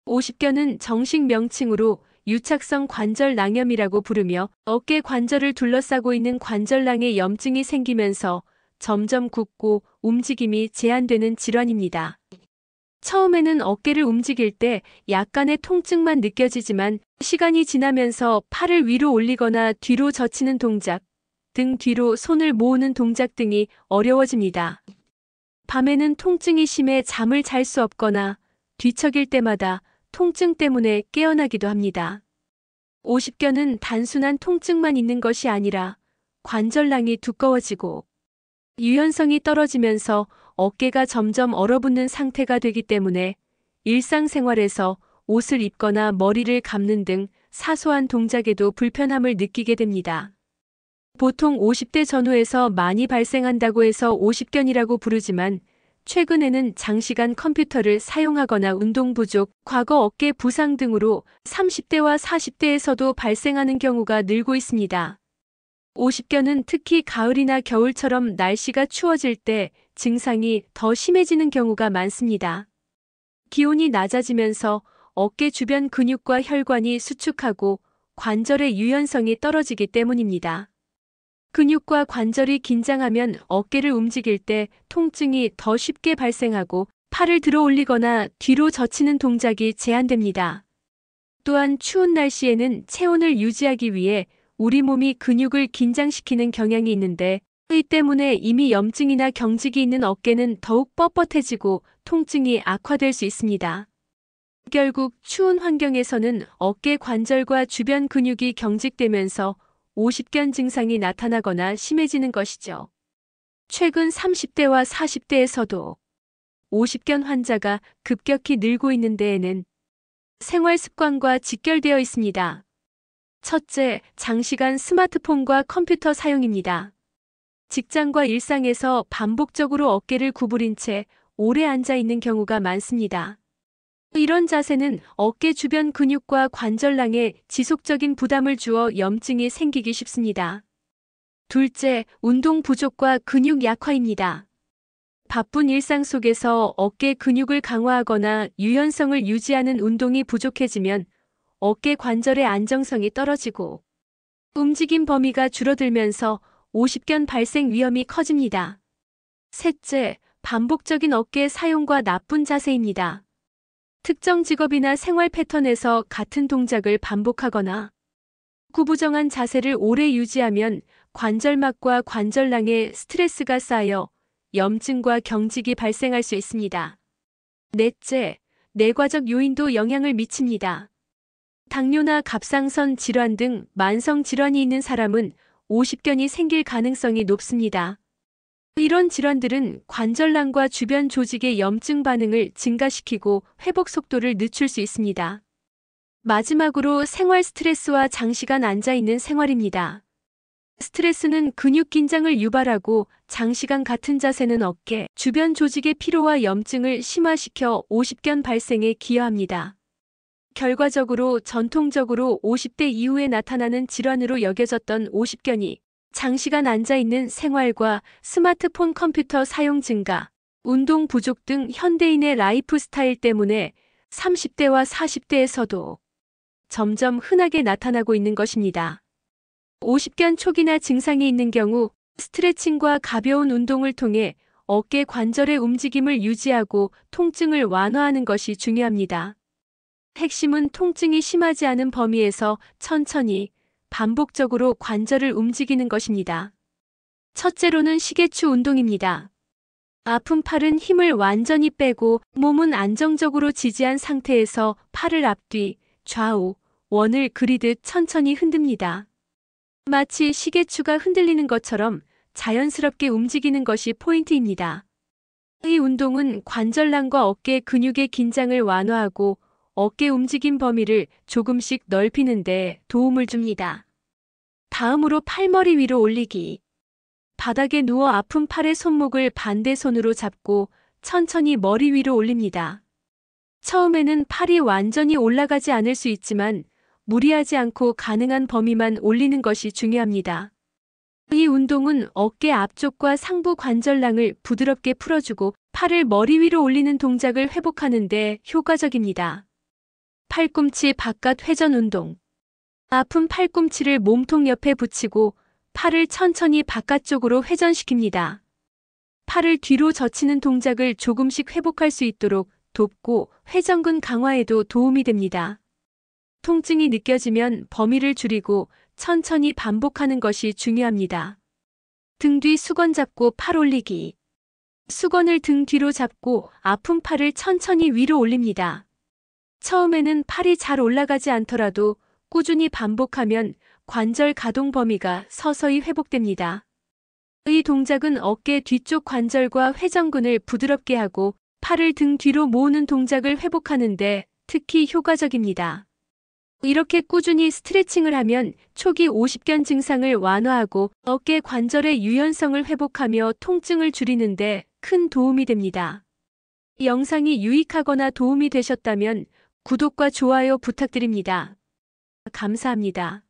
오십견은 정식 명칭으로 유착성 관절낭염이라고 부르며 어깨 관절을 둘러싸고 있는 관절낭에 염증이 생기면서 점점 굽고 움직임이 제한되는 질환입니다. 처음에는 어깨를 움직일 때 약간의 통증만 느껴지지만 시간이 지나면서 팔을 위로 올리거나 뒤로 젖히는 동작, 등 뒤로 손을 모으는 동작 등이 어려워집니다. 밤에는 통증이 심해 잠을 잘 수 없거나 뒤척일 때마다 통증 때문에 깨어나기도 합니다. 오십견은 단순한 통증만 있는 것이 아니라 관절낭이 두꺼워지고 유연성이 떨어지면서 어깨가 점점 얼어붙는 상태가 되기 때문에 일상생활에서 옷을 입거나 머리를 감는 등 사소한 동작에도 불편함을 느끼게 됩니다. 보통 50대 전후에서 많이 발생한다고 해서 오십견이라고 부르지만 최근에는 장시간 컴퓨터를 사용하거나 운동 부족, 과거 어깨 부상 등으로 30대와 40대에서도 발생하는 경우가 늘고 있습니다. 오십견은 특히 가을이나 겨울처럼 날씨가 추워질 때 증상이 더 심해지는 경우가 많습니다. 기온이 낮아지면서 어깨 주변 근육과 혈관이 수축하고 관절의 유연성이 떨어지기 때문입니다. 근육과 관절이 긴장하면 어깨를 움직일 때 통증이 더 쉽게 발생하고 팔을 들어 올리거나 뒤로 젖히는 동작이 제한됩니다. 또한 추운 날씨에는 체온을 유지하기 위해 우리 몸이 근육을 긴장시키는 경향이 있는데 이 때문에 이미 염증이나 경직이 있는 어깨는 더욱 뻣뻣해지고 통증이 악화될 수 있습니다. 결국 추운 환경에서는 어깨 관절과 주변 근육이 경직되면서 오십견 증상이 나타나거나 심해지는 것이죠. 최근 30대와 40대에서도 오십견 환자가 급격히 늘고 있는 데에는 생활 습관과 직결되어 있습니다. 첫째, 장시간 스마트폰과 컴퓨터 사용입니다. 직장과 일상에서 반복적으로 어깨를 구부린 채 오래 앉아 있는 경우가 많습니다. 이런 자세는 어깨 주변 근육과 관절낭에 지속적인 부담을 주어 염증이 생기기 쉽습니다. 둘째, 운동 부족과 근육 약화입니다. 바쁜 일상 속에서 어깨 근육을 강화하거나 유연성을 유지하는 운동이 부족해지면 어깨 관절의 안정성이 떨어지고 움직임 범위가 줄어들면서 오십견 발생 위험이 커집니다. 셋째, 반복적인 어깨 사용과 나쁜 자세입니다. 특정 직업이나 생활 패턴에서 같은 동작을 반복하거나 구부정한 자세를 오래 유지하면 관절막과 관절낭에 스트레스가 쌓여 염증과 경직이 발생할 수 있습니다. 넷째, 뇌과적 요인도 영향을 미칩니다. 당뇨나 갑상선 질환 등 만성 질환이 있는 사람은 오십견이 생길 가능성이 높습니다. 이런 질환들은 관절낭과 주변 조직의 염증 반응을 증가시키고 회복 속도를 늦출 수 있습니다. 마지막으로 생활 스트레스와 장시간 앉아있는 생활입니다. 스트레스는 근육 긴장을 유발하고 장시간 같은 자세는 어깨, 주변 조직의 피로와 염증을 심화시켜 오십견 발생에 기여합니다. 결과적으로 전통적으로 50대 이후에 나타나는 질환으로 여겨졌던 오십견이 장시간 앉아있는 생활과 스마트폰 컴퓨터 사용 증가, 운동 부족 등 현대인의 라이프 스타일 때문에 30대와 40대에서도 점점 흔하게 나타나고 있는 것입니다. 오십견 초기나 증상이 있는 경우 스트레칭과 가벼운 운동을 통해 어깨 관절의 움직임을 유지하고 통증을 완화하는 것이 중요합니다. 핵심은 통증이 심하지 않은 범위에서 천천히 반복적으로 관절을 움직이는 것입니다. 첫째로는 시계추 운동입니다. 아픈 팔은 힘을 완전히 빼고 몸은 안정적으로 지지한 상태에서 팔을 앞뒤, 좌우, 원을 그리듯 천천히 흔듭니다. 마치 시계추가 흔들리는 것처럼 자연스럽게 움직이는 것이 포인트입니다. 이 운동은 관절낭과 어깨 근육의 긴장을 완화하고 어깨 움직임 범위를 조금씩 넓히는 데 도움을 줍니다. 다음으로 팔머리 위로 올리기. 바닥에 누워 아픈 팔의 손목을 반대 손으로 잡고 천천히 머리 위로 올립니다. 처음에는 팔이 완전히 올라가지 않을 수 있지만 무리하지 않고 가능한 범위만 올리는 것이 중요합니다. 이 운동은 어깨 앞쪽과 상부 관절낭을 부드럽게 풀어주고 팔을 머리 위로 올리는 동작을 회복하는 데 효과적입니다. 팔꿈치 바깥 회전 운동. 아픈 팔꿈치를 몸통 옆에 붙이고 팔을 천천히 바깥쪽으로 회전시킵니다. 팔을 뒤로 젖히는 동작을 조금씩 회복할 수 있도록 돕고 회전근 강화에도 도움이 됩니다. 통증이 느껴지면 범위를 줄이고 천천히 반복하는 것이 중요합니다. 등 뒤 수건 잡고 팔 올리기. 수건을 등 뒤로 잡고 아픈 팔을 천천히 위로 올립니다. 처음에는 팔이 잘 올라가지 않더라도 꾸준히 반복하면 관절 가동 범위가 서서히 회복됩니다. 이 동작은 어깨 뒤쪽 관절과 회전근을 부드럽게 하고 팔을 등 뒤로 모으는 동작을 회복하는데 특히 효과적입니다. 이렇게 꾸준히 스트레칭을 하면 초기 오십견 증상을 완화하고 어깨 관절의 유연성을 회복하며 통증을 줄이는데 큰 도움이 됩니다. 이 영상이 유익하거나 도움이 되셨다면 구독과 좋아요 부탁드립니다. 감사합니다.